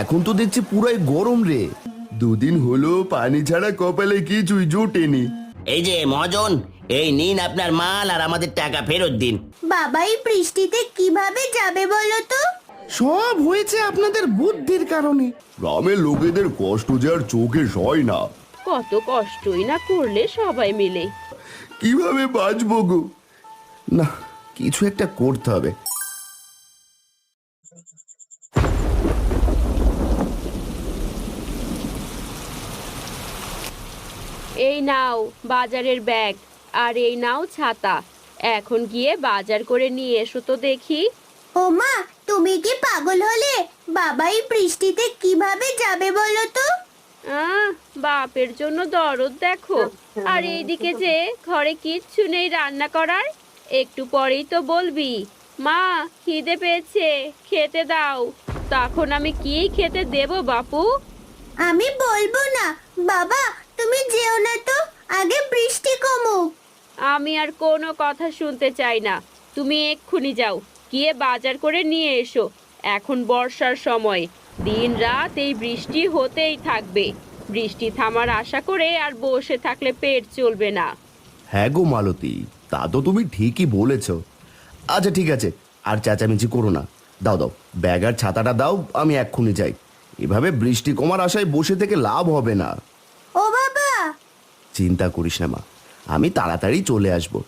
এখন তো দেখছি পুরাই গরম রে। দুদিন হলো পানি ছাড়া কপালে কিছুই জোটেনি। এই যে মহাজন, এই নিন আপনার মাল আর আমাদের টাকা ফেরত দিন। বাবা এই বৃষ্টিতে কিভাবে যাবে বলো তো? সব হয়েছে আপনাদের বুদ্ধির কারণে। গ্রামের লোকেদের কষ্ট যে আর চোখে সয় না। কত কষ্টই না করলে সবাই মিলে। কিভাবে বাঁচবো গো? না, কিছু একটা করতে হবে। এই নাও বাজারের ব্যাগ, আর এই নাও ছাতা। এখন গিয়ে বাজার করে নিয়ে এসো তো দেখি। ও মা, তুমি কি পাগল হলে? বাবা এই বৃষ্টিতে কিভাবে যাবে বলো তো? আহ, বাপের জন্য দরদ দেখো। আর এইদিকে যে ঘরে কিচ্ছু নেই রান্না করার। একটু পরেই তো বলবি, মা খিদে পেয়েছে, খেতে দাও। তখন আমি কি খেতে দেব বাপু? আমি বলবো না। বাবা তুমি যেও না তো, আগে বৃষ্টি কমুক। আমি আর কোনো কথা শুনতে চাই না। তুমি এক্ষুনি যাও, গিয়ে বাজার করে নিয়ে এসো। এখন বর্ষার সময়, দিন রাত এই বৃষ্টি হতেই থাকবে। বৃষ্টি থামার আশা করে আর বসে থাকলে পেট চলবে না। হ্যাঁ গো মালতী, তা তো তুমি ঠিকই বলেছ। আচ্ছা ঠিক আছে, আর চেঁচামেচি করো না। দাও দাও, ব্যাগ আর ছাতাটা দাও, আমি এক্ষুনি যাই। এভাবে বৃষ্টি কমার আশায় বসে থেকে লাভ হবে না। ও বাবা, চিন্তা করিস না মা, আমি তাড়াতাড়ি চলে আসবো।